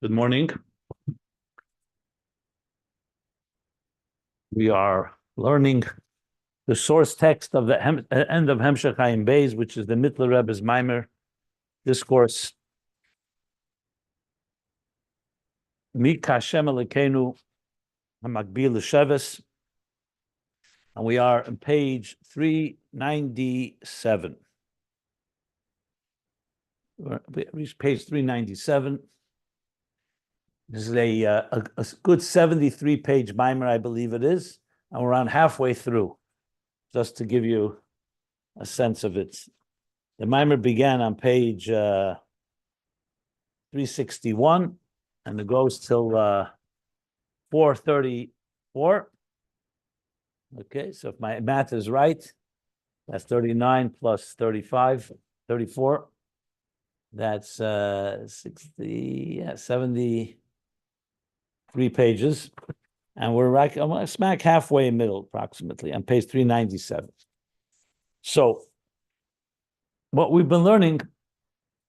Good morning. We are learning the source text of the end of Hemshech Hayim Beis, which is the Mittler Rebbe's Maimer discourse. Mika Hashem Elokeinu Hamakbil L'Sheves, and we are on page 397. We reached page 397. This is a good 73-page Maimer, I believe it is, and we're around halfway through, just to give you a sense of it. The Maimer began on page 361, and it goes till 434. Okay, so if my math is right, that's 39 plus 35, 34. That's 73 pages. And we're smack halfway in the middle, approximately, on page 397. So, what we've been learning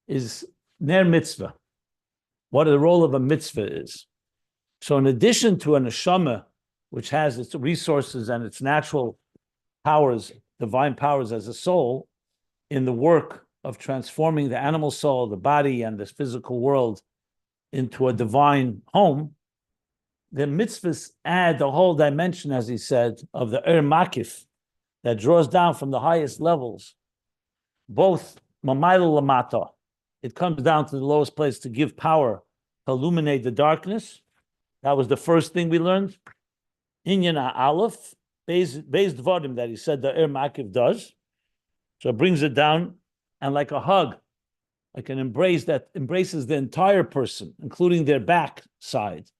is ner mitzvah, what the role of a mitzvah is. So, in addition to a neshama, which has its resources and its natural powers, divine powers as a soul, in the work of transforming the animal soul, the body, and this physical world into a divine home, the mitzvahs add the whole dimension, as he said, of the makif that draws down from the highest levels, both mamayla lamata. It comes down to the lowest place to give power to illuminate the darkness. That was the first thing we learned. Inyan Aleph, Beis Dvarim, that he said the makif does. So it brings it down, and like a hug, like an embrace that embraces the entire person, including their back side.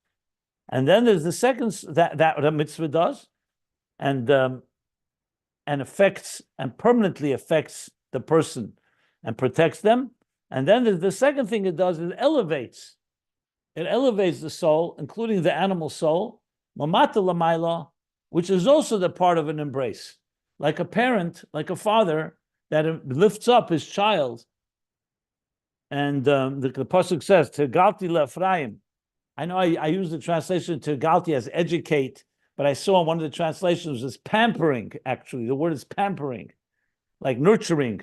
And then there's the second that the mitzvah does, and affects and permanently affects the person and protects them. And then there's the second thing it does is it elevates. It elevates the soul, including the animal soul, mamata lamayla, which is also the part of an embrace, like a parent, like a father that lifts up his child. And the pasuk says, "Tegalti le'Ephraim." I know I use the translation to Galti as educate, but I saw one of the translations as pampering, actually. The word is pampering, like nurturing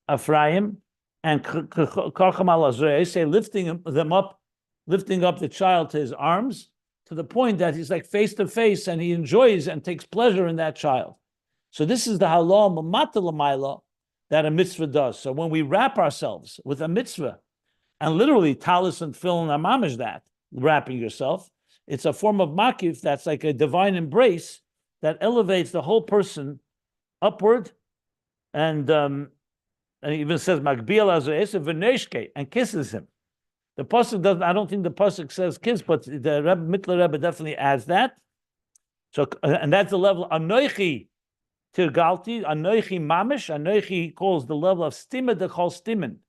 Ephraim, and say lifting them up, lifting up the child to his arms, to the point that he's like face to face and he enjoys and takes pleasure in that child. So this is the halah mamata l'mayla that a mitzvah does. So when we wrap ourselves with a mitzvah, and literally talis and tefillin are mamish that, wrapping yourself, it's a form of makif that's like a divine embrace that elevates the whole person upward, and it even says magbiel azoesev v'neshke, and kisses him. The pasuk doesn't. I don't think the pasuk says kiss, but the Mittler Rebbe definitely adds that. So, and that's the level anoichi tirgalti, anoichi mamish. Anoichi calls the level of stima dechol stimin,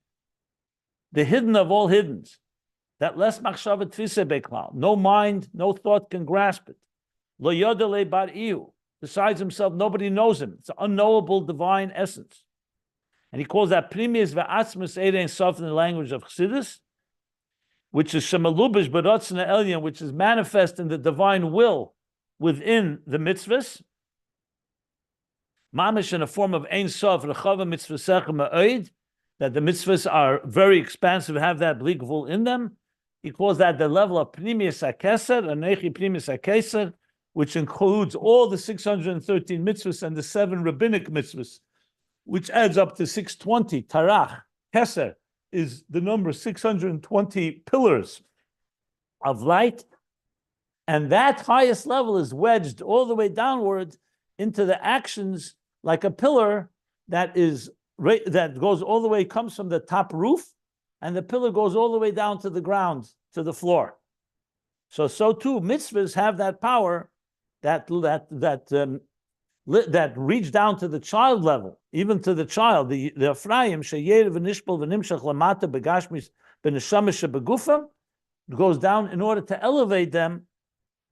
the hidden of all hiddens. That less machshava tfisa beklal, no mind, no thought can grasp it. Lo yodele bar iu, besides himself, nobody knows him. It's an unknowable divine essence. And he calls that primis ve'atzmus erein sof in the language of Chesed, which is shemalubish b'rotzna elyon, which is manifest in the divine will within the mitzvahs. Mamish in a form of ein sof rechava mitzvah ma'oid, that the mitzvahs are very expansive, have that blikvul in them. He calls that the level of Pnimius HaKesed, Anechi Pnimius HaKesed, which includes all the 613 mitzvahs and the 7 rabbinic mitzvahs, which adds up to 620. Tarach, Kesed, is the number 620 pillars of light. And that highest level is wedged all the way downward into the actions like a pillar that goes all the way, comes from the top roof, and the pillar goes all the way down to the ground, to the floor. So too, mitzvahs have that power that reach down to the child level, even to the child. The Ephraim sheyeir v'nishpol v'nimshach lamata begashmis b'neshama shebegufam goes down in order to elevate them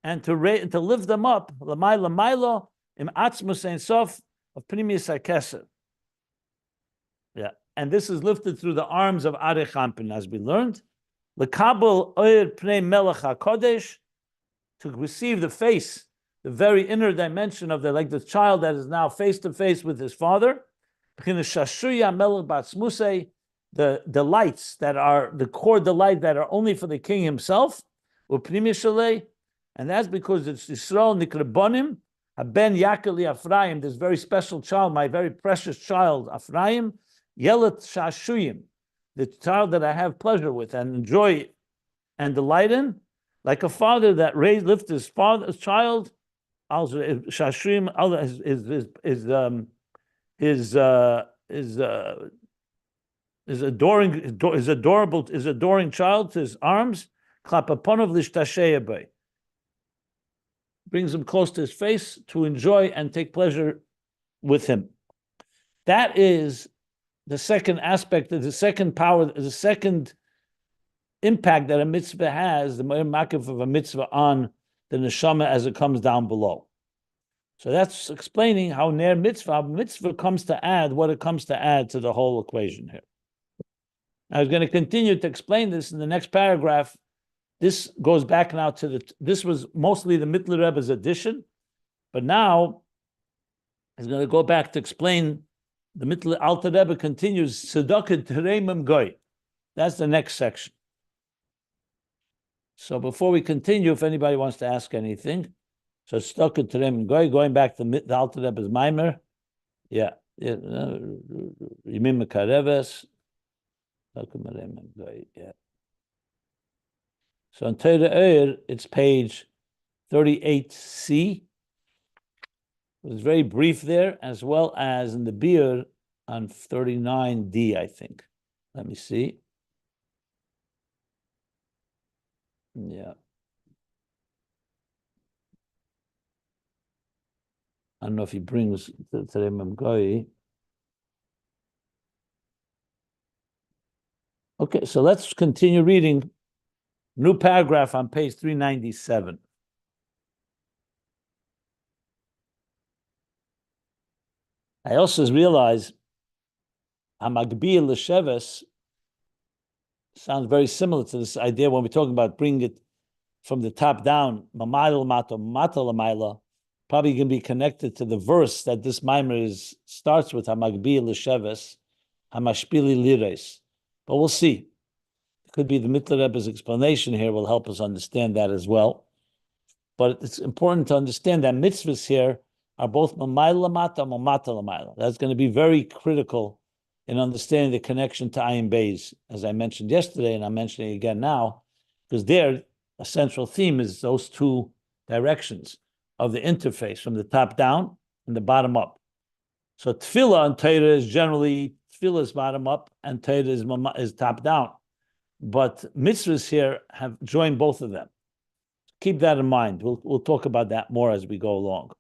and to lift them up. Lamayla maylo im atzmus ein sof of pnimius hakesed. Yeah. And this is lifted through the arms of AdHamtz, as we learned. Lekabel oir pnei melech hakodesh, to receive the face, the very inner dimension of like the child that is now face to face with his father. The delights that are the core delight that are only for the king himself, and that's because it's Yisrael Nikrabonim, Ben Yakeli Ephraim, this very special child, my very precious child, Ephraim, Yelet Shashuyim, the child that I have pleasure with and enjoy and delight in, like a father that lifts his father's child. Also, Shashuyim is adoring child to his arms. Klapaponov lishtasheyabay, brings him close to his face to enjoy and take pleasure with him. That is the second aspect of the second power, the second impact that a mitzvah has, the makif of a mitzvah on the neshama as it comes down below. So that's explaining how ner mitzvah comes to add what it comes to add to the whole equation here. I was going to continue to explain this in the next paragraph. This goes back now to this was mostly the Mittler Rebbe's addition, but now he's going to go back to explain the Mittler Alter Rebbe continues, Tzedakah Teromem Goy. That's the next section. So before we continue, if anybody wants to ask anything, so Tzedakah Teromem Goy, going back to the Alter Rebbe's Maimer, Yimim Mekareves, Tzedakah Teromem Goy, yeah. So in Torah Eir, it's page 38C. It was very brief there, as well as in the Beer on 39D, I think. Let me see. Yeah. I don't know if he brings the Teromem Goy. Okay, so let's continue reading. New paragraph on page 397. I also realize Hamagbi L'Sheves sounds very similar to this idea when we're talking about bringing it from the top down, Mamayla Mato, Mata Lamayla, probably can be connected to the verse that this mimer starts with, Hamagbi L'Sheves, Hamashpili Lires. But we'll see. Could be the Mittler Rebbe's explanation here will help us understand that as well. But it's important to understand that mitzvahs here are both mamayla lamata and mamata lamayla. That's going to be very critical in understanding the connection to Ayin Beis, as I mentioned yesterday, and I'm mentioning again now, because there, a central theme is those two directions of the interface, from the top down and the bottom up. So tefillah and Torah is generally, tefillah is bottom up and Torah is top down. But mitzvahs here have joined both of them. Keep that in mind. We'll talk about that more as we go along.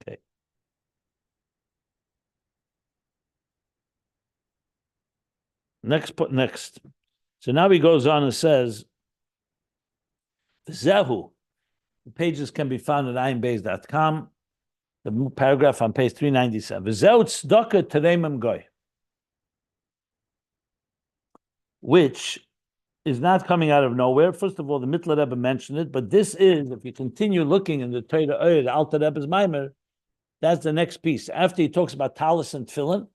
Okay. Next. So now he goes on and says, Zehu. The pages can be found at ayinbeis.com. The paragraph on page 397. Zehu tzedakah teromem goy, which is not coming out of nowhere. First of all, the Mittler Rebbe mentioned it, but this is, if you continue looking in the Torah Eir, the Alter Rebbe's Maimer, that's the next piece. After he talks about talis and tefillin,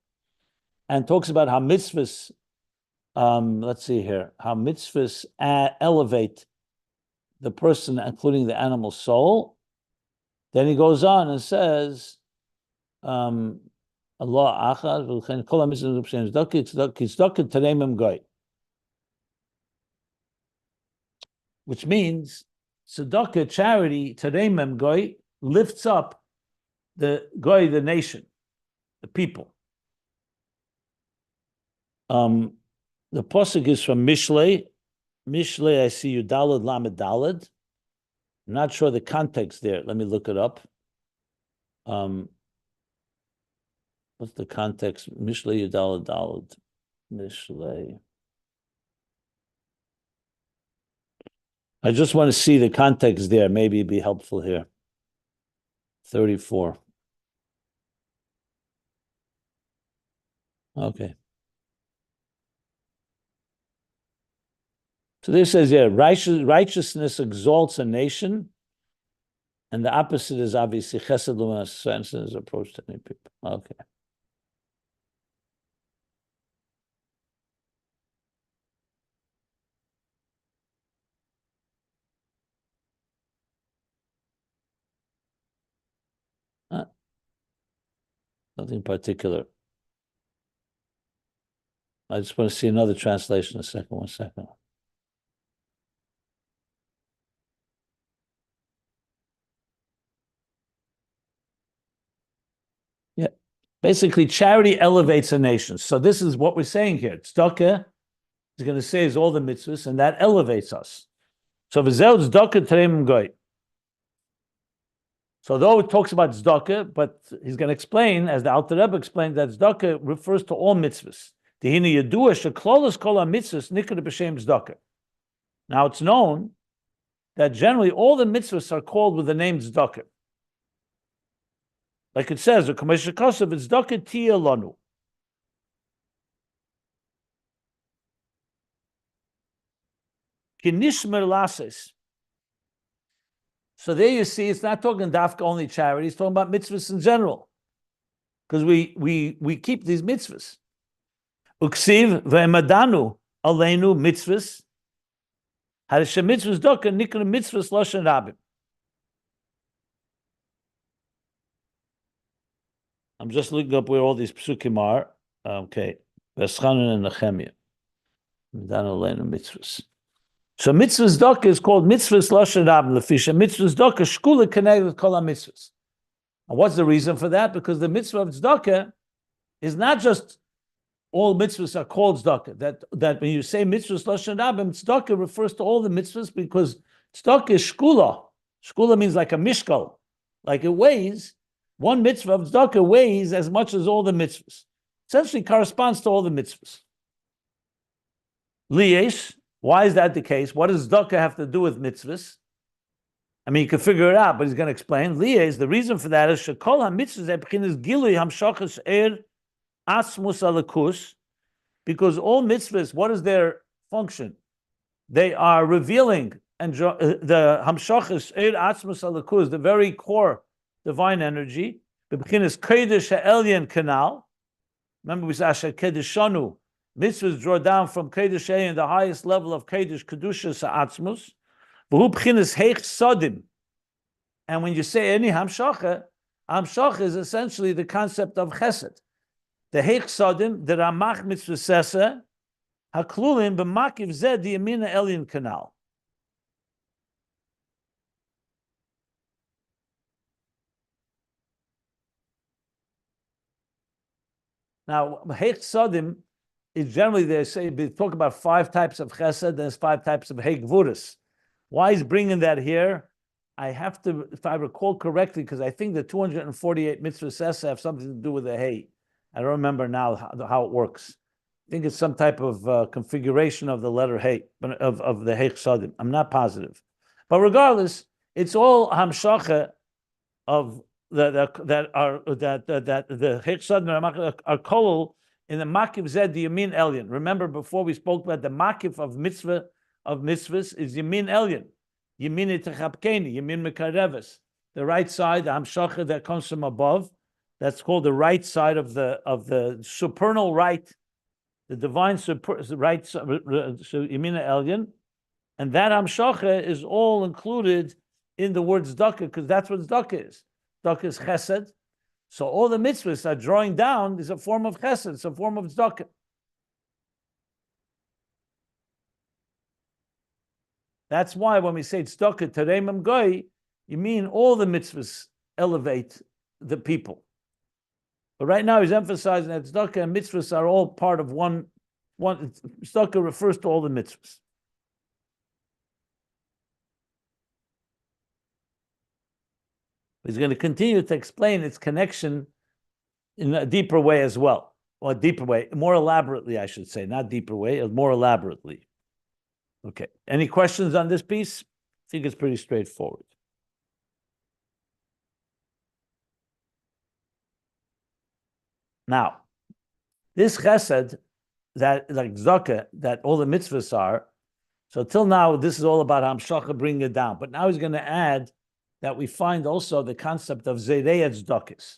and talks about how mitzvahs, let's see here, how mitzvahs elevate the person, including the animal soul. Then he goes on and says, Allah achad, which means tzedakah, charity, teromem goy, lifts up the goy, the nation, the people. The pasuk is from Mishlei. Mishlei, I see you Dalad Lamed Dalad. I'm not sure the context there. Let me look it up. What's the context? Mishlei Yudalad Dalad. Mishlei. I just want to see the context there. Maybe it'd be helpful here. 34. Okay. So this says, yeah, righteousness exalts a nation, and the opposite is obviously chesed luminous transcendence approach to many people. Okay. Nothing particular. I just want to see another translation. A second, 1 second. Yeah. Basically, charity elevates a nation. So this is what we're saying here. Tzedakah is going to say is all the mitzvahs, and that elevates us. So v'zeh Tzedakah Teromem Goy. So though it talks about tzedakah, but he's going to explain, as the Alter Rebbe explained, that tzedakah refers to all mitzvahs. Now it's known that generally all the mitzvahs are called with the name tzedakah. Like it says, the Commissioner Kosev, tzedakah tia lanu. Kinishmer lases. So there you see, it's not talking dafka only charity, it's talking about mitzvahs in general. Because we keep these mitzvahs. Uksiv ve'emadanu aleinu mitzvahs. Hadeshem mitzvahs doka nikra mitzvahs loshen rabim. I'm just looking up where all these psukim are. Okay. Veschanan and Nehemiah. Medanu aleinu mitzvahs. So mitzvahs doka is called mitzvahs loshen rabim lefisha. Mitzvahs doka shkula connected kol mitzvahs. And what's the reason for that? Because the mitzvah of tzedakah is not just all mitzvahs are called tzedakah. That when you say mitzvahs lashon rabim, tzedakah refers to all the mitzvahs because tzedakah is shkula. Shkula means like a mishkal, like it weighs. One mitzvah of tzedakah weighs as much as all the mitzvahs. Essentially corresponds to all the mitzvahs. Liyesh, why is that the case? What does tzedakah have to do with mitzvahs? I mean, you can figure it out, but he's going to explain. Liyesh, the reason for that is shekol ha-mitzvahs epichinas gilui hamshachas asmus alakus, because all mitzvahs, what is their function? They are revealing and the hamshachas asmus alakus, the very core divine energy. Bebechinas kodesh ha'elyon canal. Remember, we said asher kedeshanu. Mitzvahs draw down from kodesh in the highest level of kodesh kedushas ha'atzmus. V'hu bechinas heich sodim. And when you say any hamshacha is essentially the concept of chesed. The heich sodim, the ramach mitzvah haklulim b'makiv zed the yamina elyon canal. Now, heich sodim is generally they talk about 5 types of chesed. There's 5 types of heich gvuras. Why is bringing that here? I have to, if I recall correctly, because I think the 248 mitzvahs have something to do with the hey. I don't remember now how it works. I think it's some type of configuration of the letter hey, of the heich sadim. I'm not positive, but regardless, it's all hamshacha of the heich sadim are kolol in the makiv zed the yamin elyon. Remember before we spoke about the makiv of mitzvahs is yamin elyon. Yamin itachapkeni, yamin mekareves. The right side, the hamshacha that comes from above, that's called the right side of the supernal right, the divine right, yamin elyon, and that hamshacha is all included in the word tzedakah because that's what tzedakah is. Tzedakah is chesed. So all the mitzvahs are drawing down is a form of chesed, it's a form of tzedakah. That's why when we say Tzedakah Teromem Goy, you mean all the mitzvahs elevate the people. But right now he's emphasizing that Tzedakah and mitzvahs are all part of one. Tzedakah refers to all the mitzvahs. He's going to continue to explain its connection in a deeper way as well. Or a deeper way, more elaborately, I should say, not deeper way, more elaborately. Okay. Any questions on this piece? I think it's pretty straightforward. Now, this chesed, that like tzedakah, that all the mitzvahs are, So till now, this is all about Hamshacha bringing it down. But now he's going to add that we find also the concept of Zerei Tzedakis,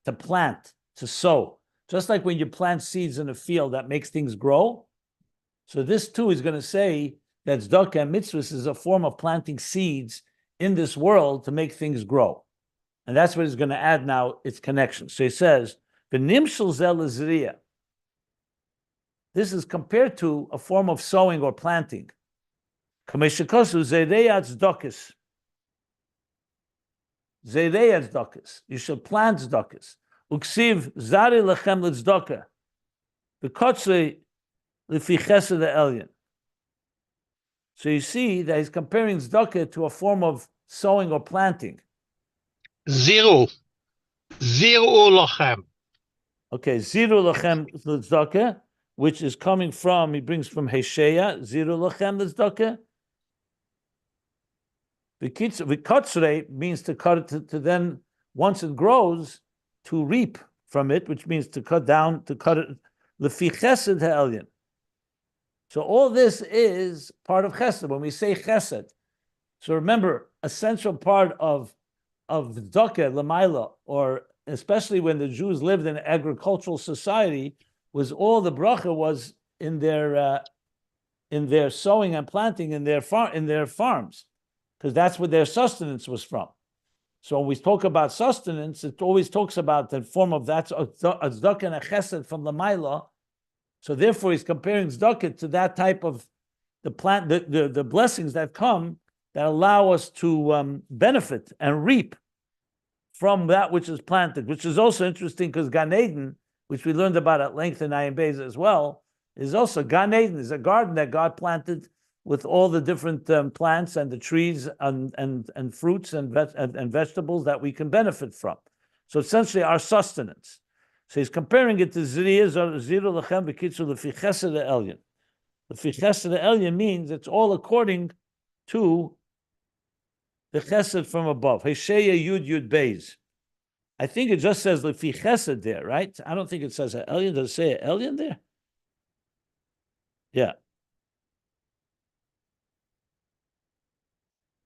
to plant, to sow. Just like when you plant seeds in a field, that makes things grow. So this too is going to say that Tzedakah and Mitzvos is a form of planting seeds in this world to make things grow. And that's what he's going to add now, its connection. So he says, V'nimshel zel zriya. This is compared to a form of sowing or planting. Kameshikosu zerei tzedakis. Zerei tzedakis. You should plant tzedakis. Uksiv zari lechem l'tzedakah. V'kotzei l'fi chesed elyon. So you see that he's comparing tzedakah to a form of sowing or planting. Zero lachem. Okay, ziru lachem l'tzedakah, which is coming from, he brings from Hesheya, ziru lachem l'tzedakah. V'kotzrei means to cut it, to then, once it grows, to reap from it, which means to cut down, to cut it, l'fi chesed ha'elyon. So all this is part of chesed. When we say chesed, so remember, a central part of tzedakah, l'mayla, or especially when the Jews lived in an agricultural society, was all the bracha was in their sowing and planting in their farms, because that's where their sustenance was from. So when we talk about sustenance, it always talks about the form of that a tzedakah and a chesed from l'mayla. So therefore, he's comparing tzedakah to that type of the plant, the blessings that come that allow us to benefit and reap from that which is planted, which is also interesting because Gan Eden, which we learned about at length in Ayin Beis as well, is also Gan Eden, is a garden that God planted with all the different plants and the trees and fruits and vegetables that we can benefit from. So essentially our sustenance. So he's comparing it to Ziriyah, Ziru Lechem B'Kitzu L'fi Chesed Elyon. L'fi Chesed Elyon means it's all according to the Chesed from above. Hesheya Yud Yud Beis. I think it just says L'fi Chesed there, right? I don't think it says Elyon. Does it say Elyon there? Yeah.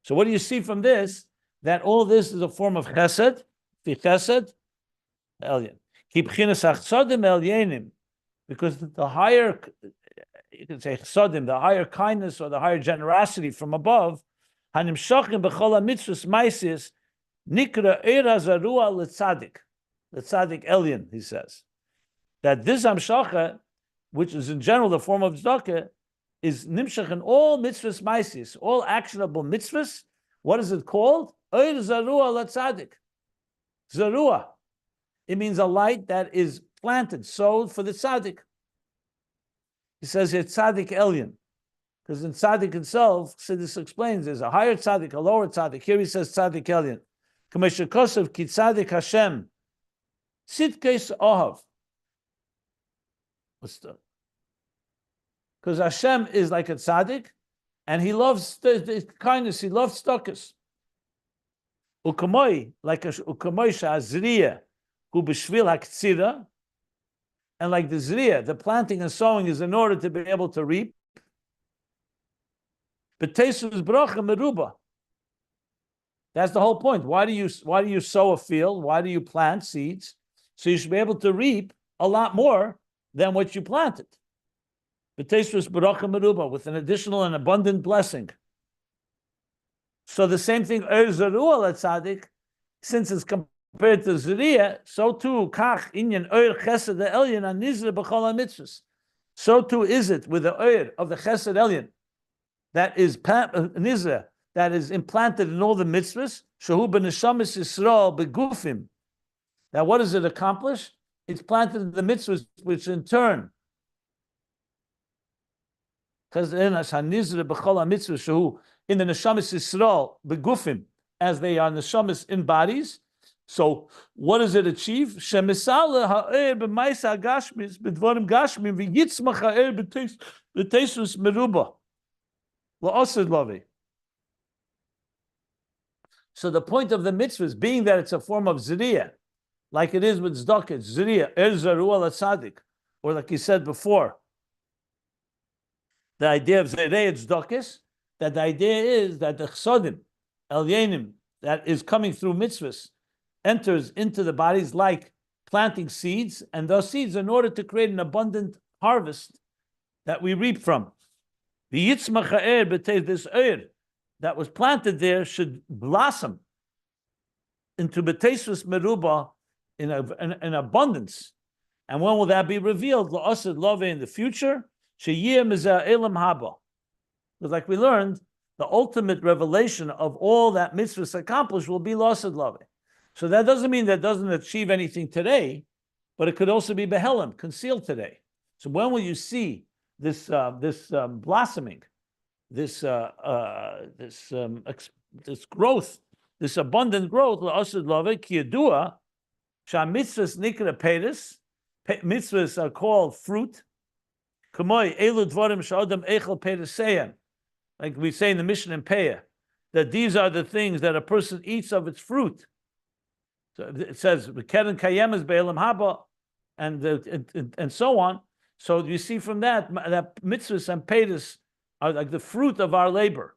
So what do you see from this? That all this is a form of Chesed, L'fi Chesed Elyon. Because the higher, you can say chsadim, the higher kindness or the higher generosity from above, hanimshachim b'chol mitzvos maisis nikra eira zarua l'tzadik elyon, he says. That this hamshacha, which is in general the form of tzedakah, is nimshach in all mitzvos maisis, all actionable mitzvos. What is it called? Eir zarua l'tzadik. Zarua. It means a light that is planted, sowed for the tzaddik. He says here tzaddik elyon, because in tzaddik itself, so this explains, there's a higher tzaddik, a lower tzaddik. Here he says tzaddik elyon. K'mesher kosev ki tzaddik Hashem, sitkes ohav. What's the? Because Hashem is like a tzaddik, and he loves the kindness, he loves tzedakos. Ukamoi, like a ukamoi sha'azriya, and like the zriya, the planting and sowing is in order to be able to reap. But tesus bracha meruba. That's the whole point. Why do you sow a field? Why do you plant seeds? So you should be able to reap a lot more than what you planted. But tesus bracha meruba, with an additional and abundant blessing. So the same thing, zarua tzaddik, since it's compared to Zeriya, so too, kach inyan oir chesed elyon an nizre b'chol mitzvos. So too is it with the oir of the chesed elyon that is nizre, that is implanted in all the mitzvos. Shehu b'neshamis Yisrael begufim. Now, what does it accomplish? It's planted in the mitzvos, which in turn, because in the neshamis Yisrael begufim, as they are neshamis in bodies. So what does it achieve? Shemisale ha'er b'maisa gashmis b'dvarim gashmim v'yitzmach ha'er b'tesus meruba la'osed lavi. So the point of the mitzvahs, being that it's a form of zriya, like it is with tzedakah, zriya, er zarua l'tzadik, or like he said before, the idea of Zerei Tzedakis, that the idea is that the Chesedim, Elyenim, that is coming through mitzvahs, enters into the bodies like planting seeds, and those seeds in order to create an abundant harvest that we reap from. The Yitzmach ha'er b'tei, this eir that was planted there should blossom into b'teisus meruba in abundance. And when will that be revealed? La'asad love in the future. Sheyeh mizah elam haba. Because like we learned, the ultimate revelation of all that mitzvahs accomplished will be la'asad love. So that doesn't mean that doesn't achieve anything today, but it could also be behelim, concealed today. So when will you see this blossoming, this growth, this abundant growth? La'asad love ki yadua sha'mitzvahs nikra peiros. Mitzvahs are called fruit. Like we say in the Mishnah in Peah, that these are the things that a person eats of its fruit. So it says, and so on. So you see from that mitzvahs and peiros are like the fruit of our labor.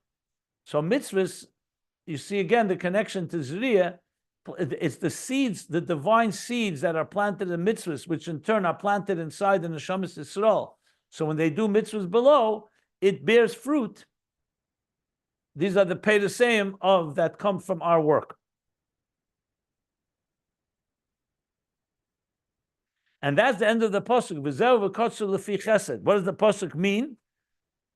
So mitzvahs, you see again the connection to Zriya. It's the seeds, the divine seeds that are planted in mitzvahs, which in turn are planted inside the Neshamas Yisrael. So when they do mitzvahs below, it bears fruit. These are the peiroseim of that come from our work. And that's the end of the pasuk. V'zeu v'kotzu lefi chesed. What does the pasuk mean?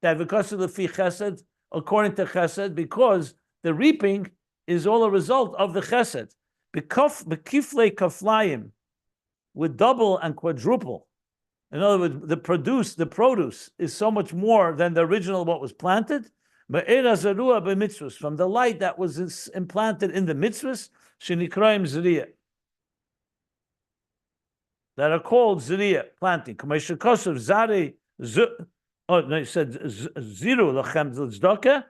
That v'kotzu lefi chesed, according to chesed, because the reaping is all a result of the chesed. B'kiflei kaflayim, with double and quadruple. In other words, the produce is so much more than the original what was planted. From the light that was implanted in the mitzvahs, shenikraim zriya, that are called zriya, planting. Oh, no, he said ziru lachem tzedakah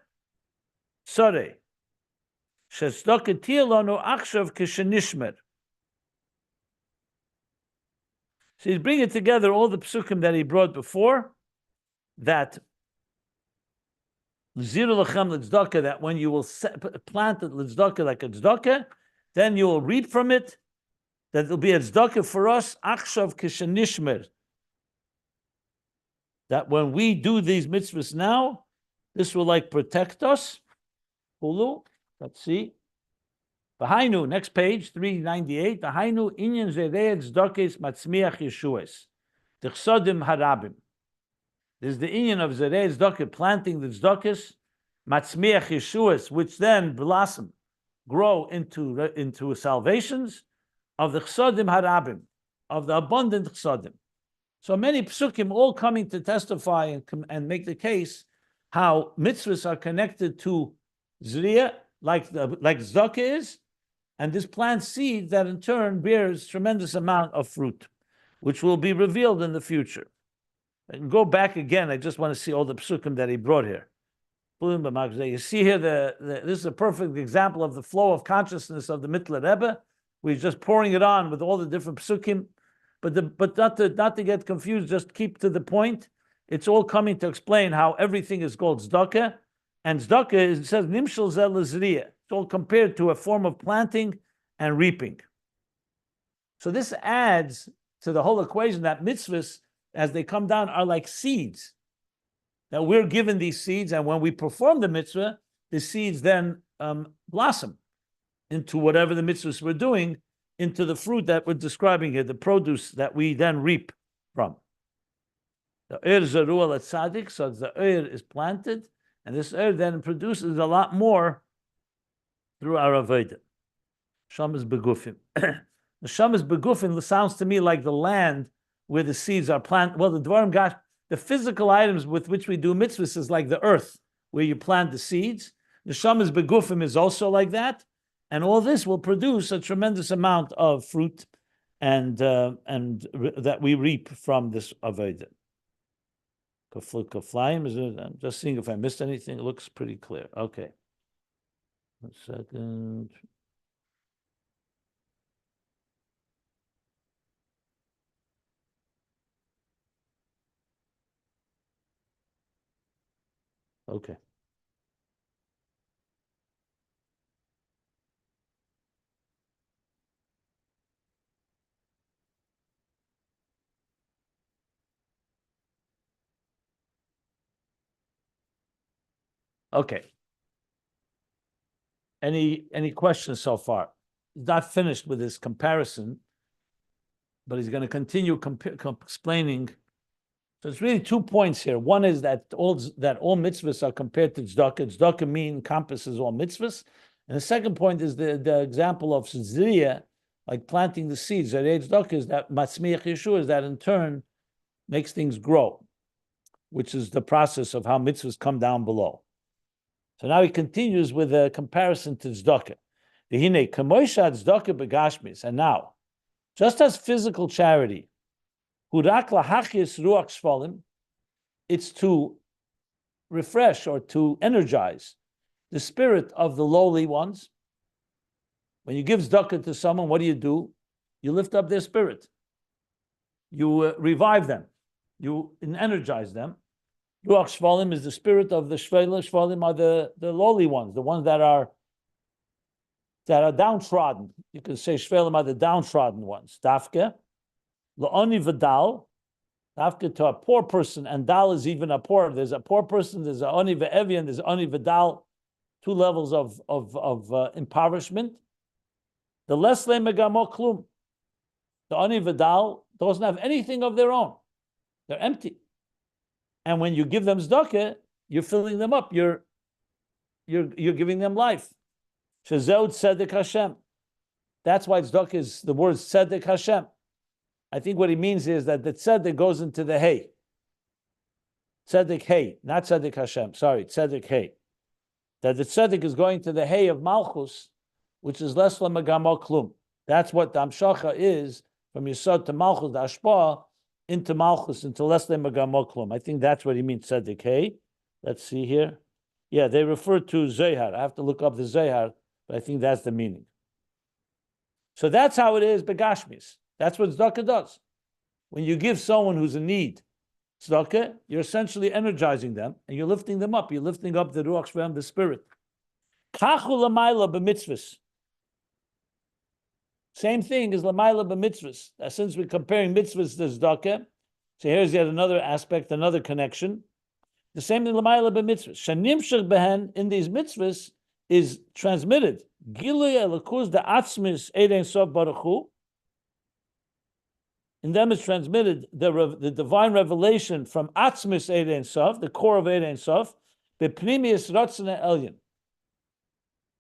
sorry. Shetzedakah tielanu achshav kishenishmer. So he's bringing together all the psukim that he brought before, that ziru lachem tzedakah, that when you will plant it tzedakah like a tzedakah, then you will reap from it. That it will be a tzedakah for us, achshav kishenishmer. That when we do these mitzvahs now, this will like protect us. Hulu, let's see. V'hainu, next page, 398. V'hainu inyan zerei tzedakis matzmiach yeshuas. T'chsodim harabim. This is the inyan of zerei tzedakah, planting the tzedakis, matzmiach yeshuas, which then blossom, grow into salvations of the chsodim harabim, of the abundant chsodim. So many psukim all coming to testify and make the case how mitzvahs are connected to zriya, like tzedakah is, and this plants seed that in turn bears tremendous amount of fruit, which will be revealed in the future. I can go back again. I just want to see all the psukim that he brought here. You see here, this is a perfect example of the flow of consciousness of the Mittler Rebbe. We're just pouring it on with all the different psukim, but not to get confused. Just keep to the point. It's all coming to explain how everything is called tzedakah, and tzedakah it says nimshal zel zriya. It's all compared to a form of planting and reaping. So this adds to the whole equation that mitzvahs, as they come down, are like seeds. That we're given these seeds, and when we perform the mitzvah, the seeds then blossom into whatever the mitzvahs we're doing, into the fruit that we're describing here, the produce that we then reap from. The eir zeruah tzaddik, so the eir is planted, and this eir then produces a lot more through our avodah. Shamas begufim. The shamas begufim sounds to me like the land where the seeds are planted. Well, the dvarim gash, the physical items with which we do mitzvahs is like the earth, where you plant the seeds. The shamas begufim is also like that, and all this will produce a tremendous amount of fruit and that we reap from this avodah. Kaflayim, is it? I'm just seeing if I missed anything. It looks pretty clear. Okay. 1 second. Okay. Okay. Any questions so far? He's not finished with his comparison, but he's going to continue explaining. So it's really 2 points here. One is that all mitzvahs are compared to tzedakah. Tzedakah encompasses all mitzvahs. And the second point is the example of zriyah, like planting the seeds. Tzedakah is that matzmiach Yeshua, is that in turn makes things grow, which is the process of how mitzvahs come down below. So now he continues with a comparison to tzedakah. And now, just as physical charity, it's to refresh or to energize the spirit of the lowly ones. When you give tzedakah to someone, what do? You lift up their spirit. You revive them. You energize them. Ruach Shvalim is the spirit of the Shvalim. Shvalim are the lowly ones, the ones that are downtrodden. You can say Shvalim are the downtrodden ones. Dafke, La'oni Vidal, Dafke to a poor person, and Dal is even a poor. There's a poor person, there's a Oni Ve'evi, and there's Oni Vidal, 2 levels of impoverishment. The less le megamo klum. The Oni Vidal doesn't have anything of their own. They're empty. And when you give them tzedakah, you're filling them up. You're giving them life. Shezeu tzedek Hashem. That's why tzedakah is the word tzedek Hashem. I think what he means is that the tzedek goes into the hay. Tzedek hay, not tzedek Hashem. Sorry, tzedek hay. That the tzedek is going to the hay of Malchus, which is less lemagamo klum. That's what the Amshacha is from Yesod to Malchus, the Ashpa, into Malchus, into less than Megamoklum. I think that's what he means, Tzedek Hey. Let's see here. Yeah, they refer to Zohar. I have to look up the Zohar, but I think that's the meaning. So that's how it is, Begashmis. That's what tzedakah does. When you give someone who's in need tzedakah, you're essentially energizing them, and you're lifting them up. You're lifting up the Ruach Shvam, the spirit. Kachu l'mayla b'mitzvahs. Same thing as l'mayla b'mitzvahs. Since we're comparing mitzvahs to tzedakah, so here's yet another aspect, another connection. The same thing l'mayla b'mitzvahs. Shanimshach behen in these mitzvahs is transmitted. Gilui elokuz da'atzmis erein sof baruch hu. In them is transmitted the divine revelation from atzmis erein sof, the core of erein sof, b'pnimius ratzon elyon.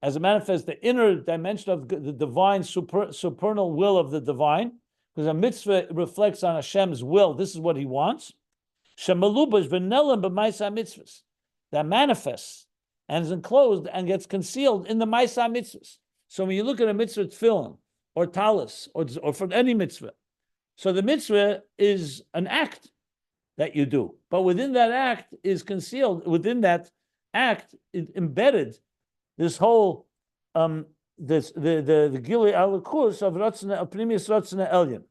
As it manifests the inner dimension of the divine, supernal will of the divine, because a mitzvah reflects on Hashem's will. This is what He wants. Shemalubash v'nelam b'maisa mitzvahs, that manifests and is enclosed and gets concealed in the maisa mitzvahs. So when you look at a mitzvah tefillin or talis or for any mitzvah, so the mitzvah is an act that you do, but within that act is concealed. Within that act is embedded this whole the gili alakus of ratzna primius ratzna elyon.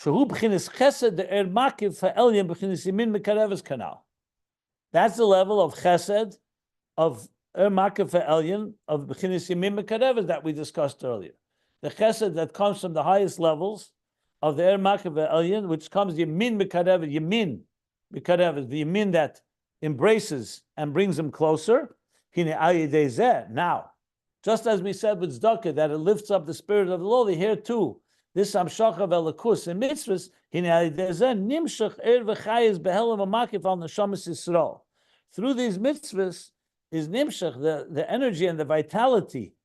Shehu b'chinas chesed the makiv ha'elyon b'chinas yamin mekareves kanal. That's the level of chesed of makiv ha'elyon of b'chinas yamin mekareves that we discussed earlier. The chesed that comes from the highest levels of the makiv ha'elyon, which comes yamin mekareves, yamin mekareves, the yamin that embraces and brings him closer. Now, just as we said with tzedakah, that it lifts up the spirit of the lowly, here too, this amshach of elikus in mitzvahs, through these mitzvahs is nimshach, the energy and the vitality,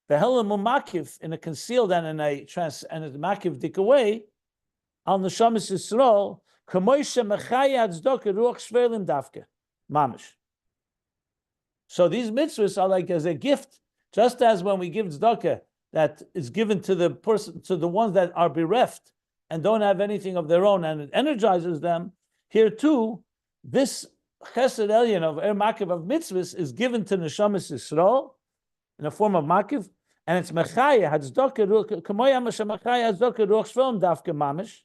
the helam umakif, in a concealed and in a makiv dik away, al neshamas Yisrael, kamoisha mechaya tzedakah ruach shvelim dafke. Mamish. So these mitzvahs are like as a gift, just as when we give tzedakah that is given to the person, to the ones that are bereft and don't have anything of their own, and it energizes them. Here too, this chesed elyon of makiv of mitzvahs is given to neshamas Yisrael in a form of makiv, and it's mechaya tzedakah kamoya mechaya tzedakah ruach shvelim dafke mamish.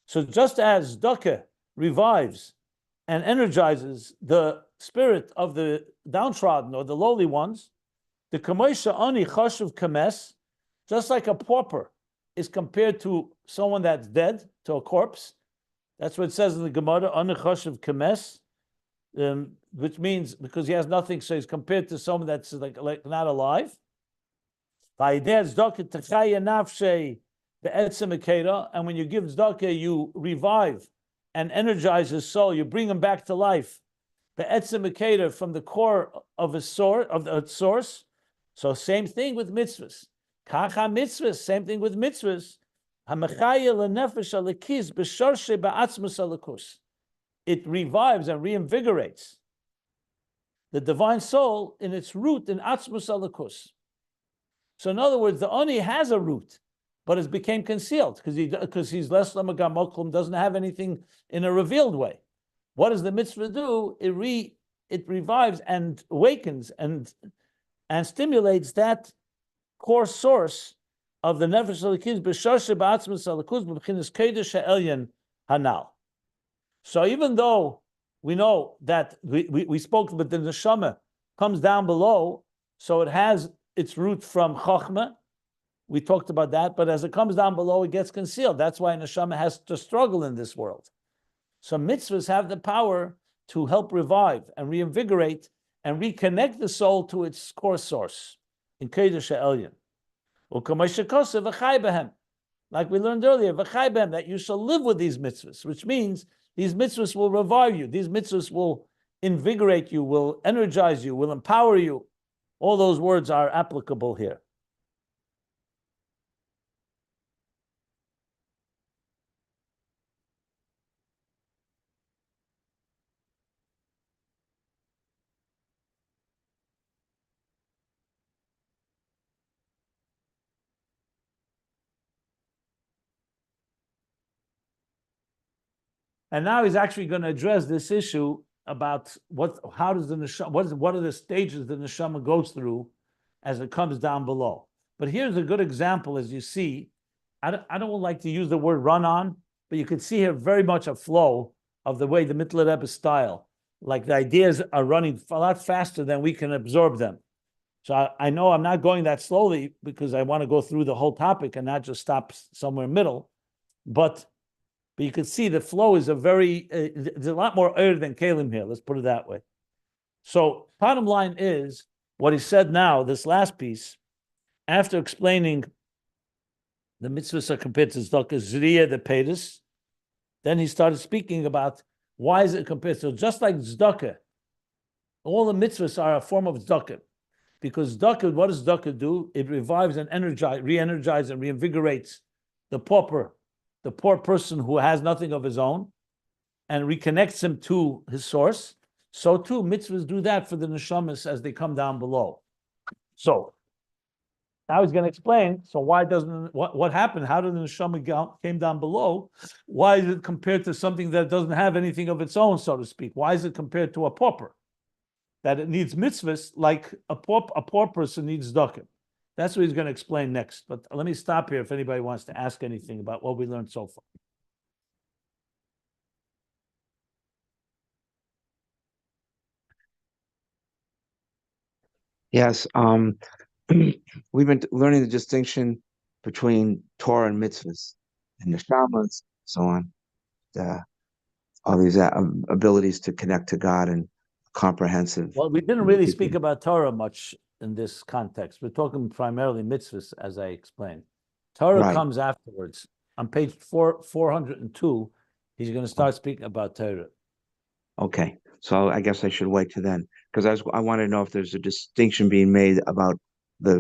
So just as tzedakah revives and energizes the spirit of the downtrodden or the lowly ones, the kamoisha ani chashuv kames, just like a pauper is compared to someone that's dead, to a corpse. That's what it says in the Gemara, ani chashuv kames, which means because he has nothing, so he's compared to someone that's like not alive. And when you give tzedakah, you revive and energize his soul. You bring him back to life. The etzem from the core of his source. So same thing with mitzvahs. Kacha mitzvahs, same thing with mitzvahs. It revives and reinvigorates the divine soul in its root in atzmus alakus. So in other words, the ani has a root, but it became concealed because he's less lamagam moklum, doesn't have anything in a revealed way. What does the mitzvah do? It revives and awakens and stimulates that core source of the nefesh alikiz b'shoshe ba'atzmus alakus b'chinas kodesh ha'elyon hanal. So even though we know that we spoke, but the neshama comes down below, so it has its root from Chochmah. We talked about that, but as it comes down below, it gets concealed. That's why neshama has to struggle in this world. So mitzvahs have the power to help revive and reinvigorate and reconnect the soul to its core source in Kodesh Ha'elyon. Like we learned earlier, that you shall live with these mitzvahs, which means these mitzvahs will revive you. These mitzvahs will invigorate you, will energize you, will empower you. All those words are applicable here. And now he's actually going to address this issue about what are the stages the neshama goes through as it comes down below. But here's a good example, as you see. I don't like to use the word run on, but you can see here very much a flow of the way the Mittler Rebbe style. Like the ideas are running a lot faster than we can absorb them. So I know I'm not going that slowly because I want to go through the whole topic and not just stop somewhere in the middle. But you can see the flow is there's a lot more than Kalim here, let's put it that way. So bottom line is, what he said now, this last piece, after explaining the mitzvahs are compared to tzedakah, zriya, the pedis, then he started speaking about why is it compared. So just like tzedakah, all the mitzvahs are a form of tzedakah. Because tzedakah, what does tzedakah do? It revives and re-energizes and reinvigorates the poor person who has nothing of his own, and reconnects him to his source. So too, mitzvahs do that for the neshamas as they come down below. So now he's going to explain. So why doesn't what happened? How did the neshama came down below? Why is it compared to something that doesn't have anything of its own, so to speak? Why is it compared to a pauper? That it needs mitzvahs like a poor person needs tzedakah. That's what he's going to explain next. But let me stop here if anybody wants to ask anything about what we learned so far. Yes. We've been learning the distinction between Torah and mitzvahs and the shamas, so on. All these abilities to connect to God and comprehensive. Well, we didn't really speak about Torah much in this context. We're talking primarily mitzvahs, as I explained. Torah comes afterwards. On page 402, he's going to start speaking about Torah. Okay, so I guess I should wait till then, because I want to know if there's a distinction being made about the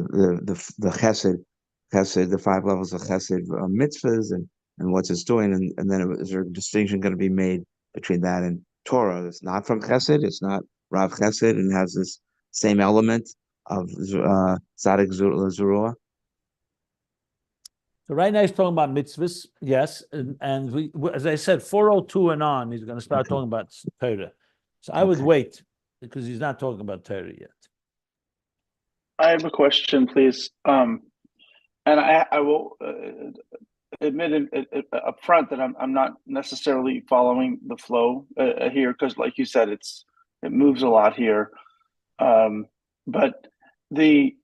Chesed, the 5 levels of Chesed mitzvahs and what it's doing, and then is there a distinction going to be made between that and Torah? It's not from Chesed, it's not Rav Chesed, and has this same element of Tzaddik Zerua. So right now he's talking about mitzvahs, yes, and we, as I said, 402 and on, he's going to start talking about Torah. So I would wait because he's not talking about Torah yet. I have a question, please, and I will admit up front that I'm not necessarily following the flow here, because like you said, it moves a lot here. But the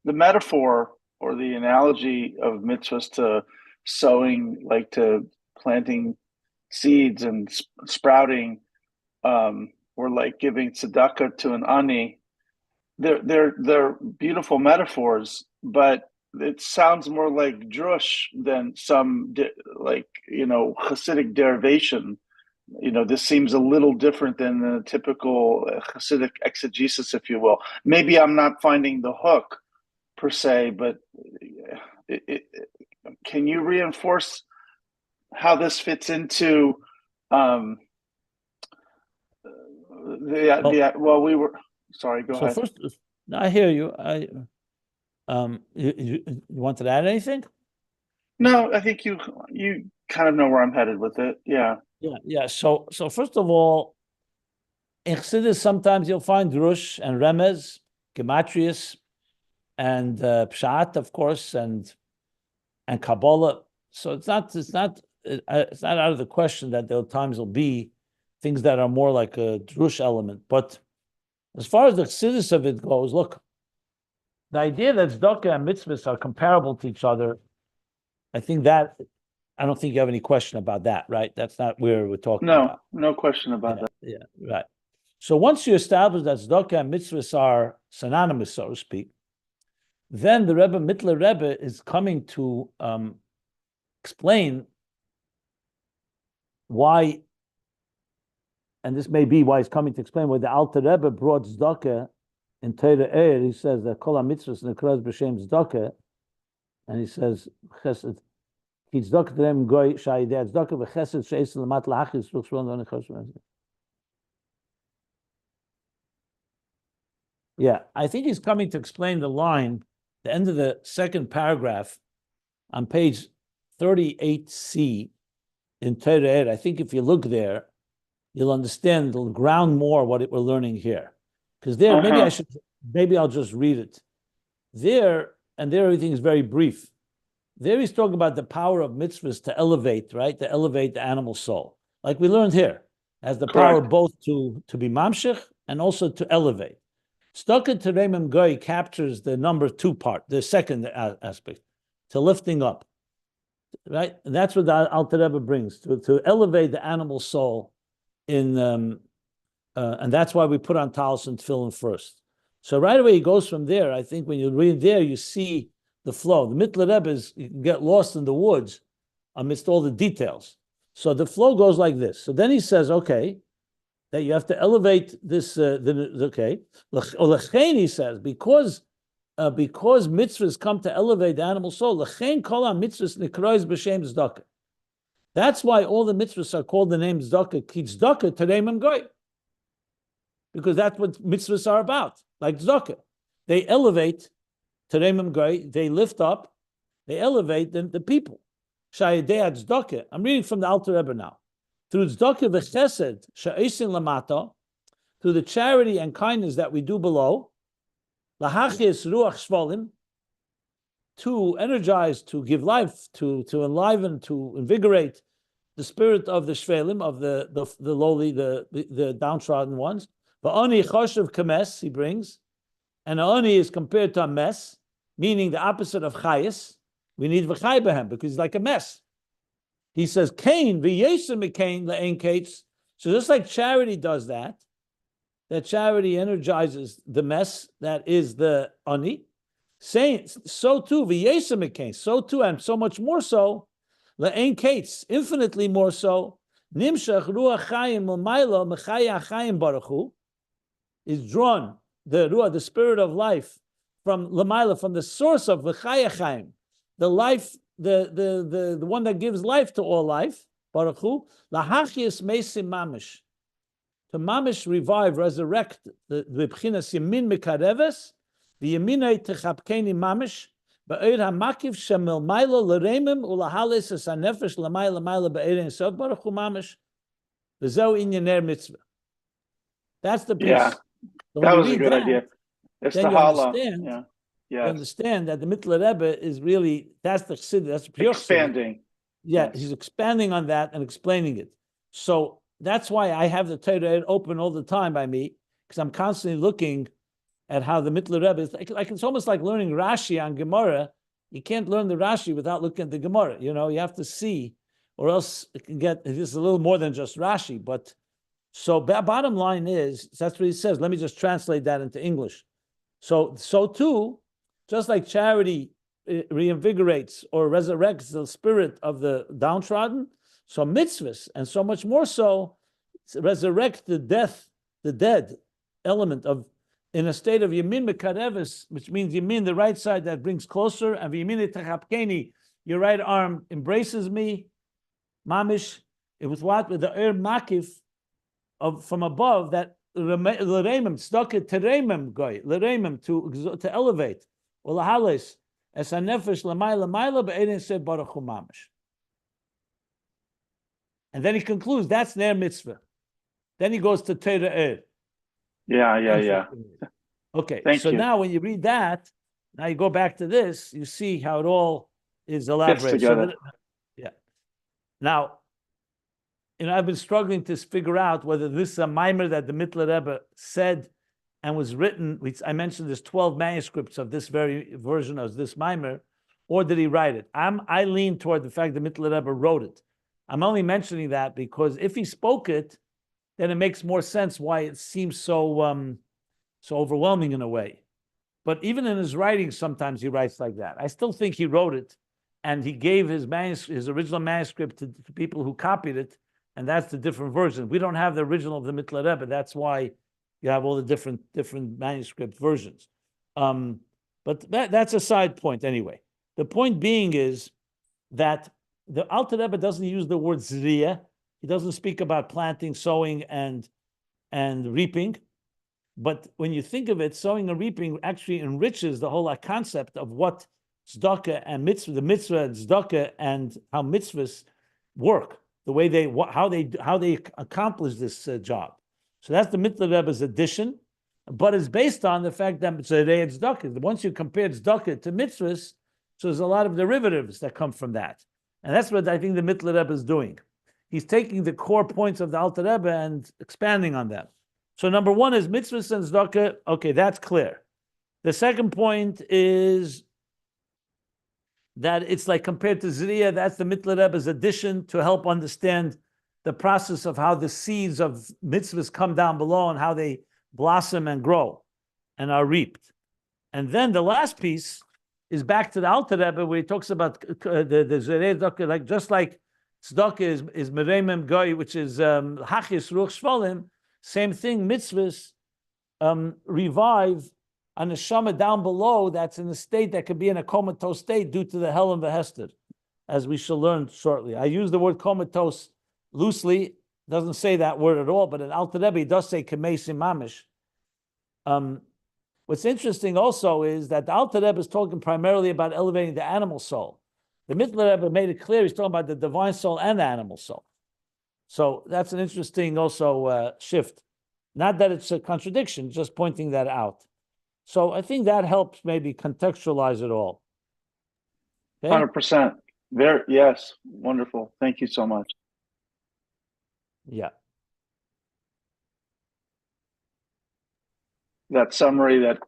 metaphor or the analogy of mitzvahs to sowing, like to planting seeds and sprouting, or like giving tzedakah to an ani, they're beautiful metaphors, but it sounds more like drush than some Hasidic derivation. This seems a little different than the typical Hasidic exegesis, if you will. Maybe I'm not finding the hook per se, but can you reinforce how this fits into sorry, go ahead. First, I hear you. You wanted to add anything? No, I think you kind of know where I'm headed with it. Yeah. So first of all, in Chesed, sometimes you'll find drush and remez, gematrius, and pshat, of course, and Kabbalah. So it's not out of the question that there times will be things that are more like a drush element. But as far as the chassidus of it goes, look, the idea that tzedakah and mitzvahs are comparable to each other, I don't think you have any question about that, right? That's not where we're talking about. No question about that. Yeah, right. So once you establish that tzedakah and mitzvahs are synonymous, so to speak, then the Rebbe, Mittler Rebbe, is coming to explain why, and this may be why he's coming to explain why the Alter Rebbe brought tzedakah in Torah Eir. He says that kol ha-mitzvos nekros b'shem tzedakah, and he says Chesed ki Tzedakah Teromem Goy sha'idei tzedakah v'chesed she'eis l'mat la'achis ruch shvon lo nechos. Yeah, I think he's coming to explain the line, the end of the second paragraph on page 38C in Torah Eir. I think if you look there, you'll understand, it'll ground more what we're learning here. Because there, maybe I'll just read it. There everything is very brief. There he's talking about the power of mitzvahs to elevate, right? To elevate the animal soul. Like we learned here, has the power both to be mamshech and also to elevate. Tzedakah Teromem Goy captures the number 2 part, the second aspect, to lifting up, right? And that's what the Alter Rebbe brings, to elevate the animal soul in, and that's why we put on talis and tefillin first. So right away he goes from there. I think when you read there, you see the flow. The Mittler Rebbe you can get lost in the woods amidst all the details. So the flow goes like this. So then he says, okay, that you have to elevate this. Okay, Lechein, he says, because mitzvahs come to elevate the animal soul. Lechein kol ha-mitzvos nikrois b'shem tzedakah. That's why all the mitzvahs are called the name tzedakah. Ki tzedakah teromem goy, because that's what mitzvahs are about. Like tzedakah, they elevate teromem goy. They lift up, they elevate the people. Sha'idei tzedakah. I'm reading from the Alter Rebbe now. Through tzedakah v'chesed she'esin lamata, through the charity and kindness that we do below, lahachis ruach shvolim, to energize, to give life, to enliven, to invigorate the spirit of the shvelim, of the lowly, the downtrodden ones. V'ani choshev kames, he brings, and ani is compared to a mess, meaning the opposite of chayis. We need v'chay behem because he's like a mess. He says, Cain, v'yesem Cain le'en kates. So just like charity does that charity energizes the mess that is the ani. Saying so too, v'yesem Cain, so too, and so much more so, le'en kates, infinitely more so, nimshach ruach chayim l'mayla mechaya chayim baruch hu, is drawn the ruach, the spirit of life, from l'mayla, from the source of v'chaya chayim, the life. The one that gives life to all life, Baruch Hu, lahachis meisim mamish, to mamish revive, resurrect the b'chinas yamin mikareves, the yaminay techapkeni mamish, ba'ir hamakiv shemil maila l'reimim ulahales es hanefesh l'mayla mayla ba'ir insod Baruch Hu mamish, v'zeu inyaner mitzvah. That's the piece. Yeah, So that was a good idea. It's the hala. Yes. understand that the Mittler Rebbe is really, that's the Chesed, that's the pure Chesed. Expanding. Yeah, Yes. he's expanding on that and explaining it. So that's why I have the Torah open all the time by me, because I'm constantly looking at how the Mittler Rebbe is like it's almost like learning Rashi on Gemara. You can't learn the Rashi without looking at the Gemara. You know, you have to see, or else it can get, it's a little more than just Rashi. But so bottom line is, that's what he says. Let me just translate that into English. So too, just like charity reinvigorates or resurrects the spirit of the downtrodden, so mitzvahs, and so much more so, resurrect the dead element of, in a state of yamin mekarevis, which means yamin, the right side that brings closer, and yamin techapkeni, your right arm embraces me, mamish, it was what? With the makif of from above, that l'reimem, tzedakah teromem goy, l'reimem, to elevate, or lahales, as a nefesh l'mayla be'edin said baruch hu mamish. And then he concludes, that's their mitzvah. Then he goes to Torah. Yeah. Okay, Thank you. now when you read that, now you go back to this, you see how it all is elaborated. together. Yeah. Now, I've been struggling to figure out whether this is a mimer that the Mittler Rebbe said and was written. I mentioned there's 12 manuscripts of this very version of this mimer, or did he write it? I lean toward the fact that Mittler Rebbe wrote it. I'm only mentioning that because if he spoke it, then it makes more sense why it seems so overwhelming in a way. But even in his writing, sometimes he writes like that. I still think he wrote it, and he gave his original manuscript to people who copied it, and that's the different version. We don't have the original of the Mittler Rebbe. That's why you have all the different manuscript versions. But that's a side point anyway. The point being is that the Alter Rebbe doesn't use the word zriya. He doesn't speak about planting, sowing, and reaping. But when you think of it, sowing and reaping actually enriches the whole concept of what tzedakah and mitzvah, the mitzvah and tzedakah, and how mitzvahs work, the way how they accomplish this job. So that's the Mittler Rebbe's addition, but it's based on the fact that tzedakah. Once you compare tzedakah to mitzvahs, so there's a lot of derivatives that come from that, and that's what I think the Mittler Rebbe is doing. He's taking the core points of the Alter Rebbe and expanding on them. So number one is mitzvahs and tzedakah. Okay, that's clear. The second point is that it's like compared to zriya, that's the Mittler Rebbe's addition to help understand the process of how the seeds of mitzvahs come down below and how they blossom and grow and are reaped. And then the last piece is back to the Alter Rebbe, where he talks about the zriya tzedakah, like just like tzedakah is mereimem goy, which is hachis ruach shvalim. Same thing, mitzvahs revive a neshama down below that's in a state that could be in a comatose state due to the hell and the hester, as we shall learn shortly. I use the word comatose loosely, doesn't say that word at all, but in Alter Rebbe he does say kemesim mamish. What's interesting also is that the Alter Rebbe is talking primarily about elevating the animal soul. The Mittler Rebbe made it clear he's talking about the divine soul and the animal soul. So that's an interesting also shift. Not that it's a contradiction, just pointing that out. So I think that helps maybe contextualize it all. Okay? 100%. Yes, wonderful. Thank you so much. Yeah. That summary, that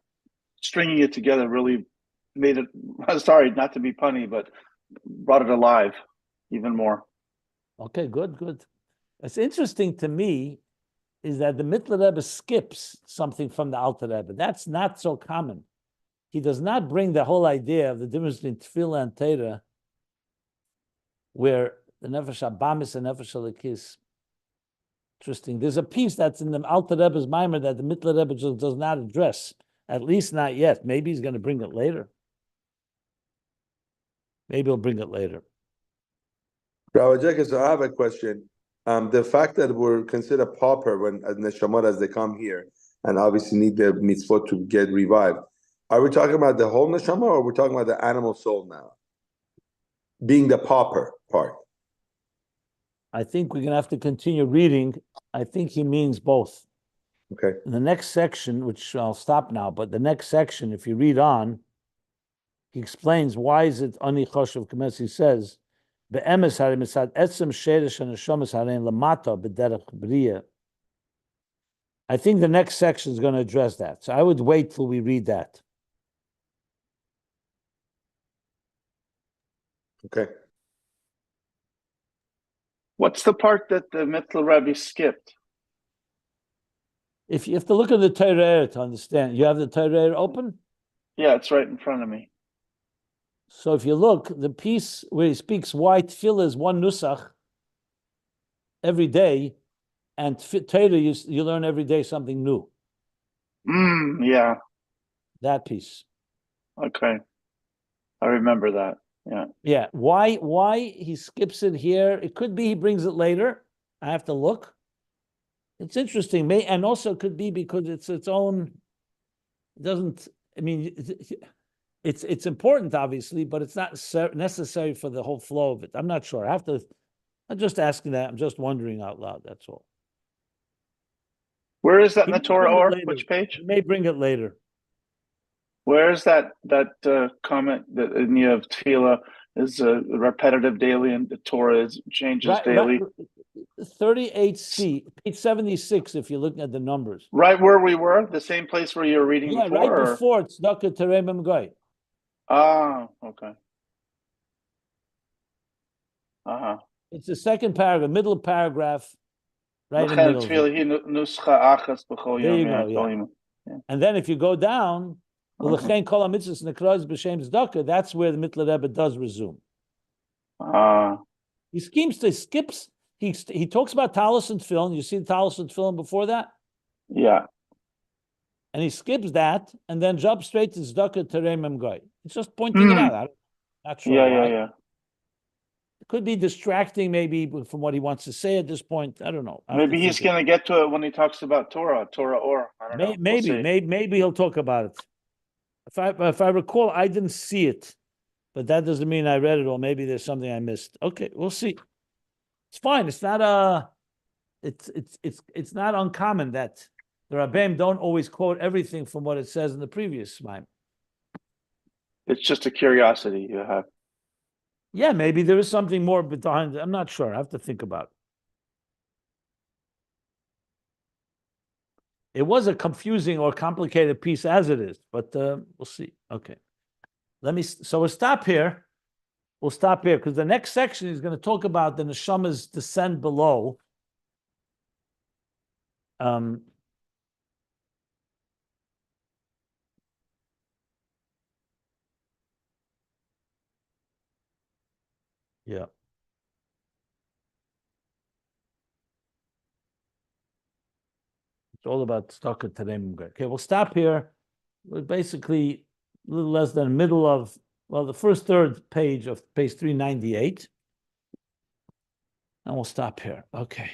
stringing it together really made it, sorry, not to be punny, but brought it alive even more. Okay, good. What's interesting to me is that the Mittler Rebbe skips something from the Alter Rebbe. That's not so common. He does not bring the whole idea of the difference between Tefillah and Torah, where the Nefesh Abamis and Nefesh Elikis. Interesting. There's a piece that's in the Alter Rebbe's mimer that the Mittler Rebbe just does not address, at least not yet. Maybe he's going to bring it later. Maybe he'll bring it later. Rabbi Jekes, I have a question. The fact that we're considered pauper when as neshamot as they come here, and obviously need the mitzvot to get revived. Are we talking about the whole neshama, or we're talking about the animal soul now? Being the pauper part. I think we're going to have to continue reading. I think he means both. Okay. In the next section, which I'll stop now, but the next section, if you read on, he explains why is it ani choshev k'mes. He says, "Be'emes harim misad etzem sheresh hanashamas harein lamata b'derech b'riya." I think the next section is going to address that. So I would wait till we read that. Okay. What's the part that the Mittler Rebbe skipped? If you have to look at the Torah to understand, you have the Torah open? Yeah, it's right in front of me. So if you look, the piece where he speaks why tefillah is one nusach every day, and Torah you learn every day something new. Yeah. That piece. Okay. I remember that. Yeah. Yeah. Why he skips it here? It could be he brings it later. I have to look. It's interesting. And also could be because it's its own. It doesn't. I mean, it's important, obviously, but it's not necessary for the whole flow of it. I'm not sure. I'm just asking that. I'm just wondering out loud. That's all. Where is that He in the may Torah, bring it or later. which page? He may bring it later. Where is that comment that in you have tefillah is repetitive daily and the Torah changes daily? 38C, page 76, if you're looking at the numbers. Right where we were, the same place where you were reading Yeah, before? right before it's Tzedakah Teromem Goy. Ah, okay. It's the second paragraph, middle paragraph, right in the middle. There you go, yeah. And then if you go down, that's where the Mittler Rebbe does resume. He skips. He talks about Talus and Film. You see the Talus and Film before that? Yeah. And he skips that and then jumps straight to Tzedakah Teromem Goy. It's just pointing it out. I'm not sure why. Yeah. It could be distracting, maybe, from what he wants to say at this point. I don't know. Maybe he's going to get to it when he talks about Torah or I don't know. Maybe he'll talk about it. If I recall, I didn't see it, but that doesn't mean I read it, or maybe there's something I missed. Okay, we'll see. It's fine. It's not it's not uncommon that the Rabbeim don't always quote everything from what it says in the previous Smaim. It's just a curiosity you have. Yeah, maybe there is something more behind it. I'm not sure. I have to think about it. It was a confusing or complicated piece as it is, but we'll see. Okay. So we'll stop here. We'll stop here because the next section is going to talk about the neshamas descend below. Yeah. It's all about Tzedakah Teromem Goy. Okay, we'll stop here. We're basically a little less than the middle of, the first third page of page 398. And we'll stop here. Okay.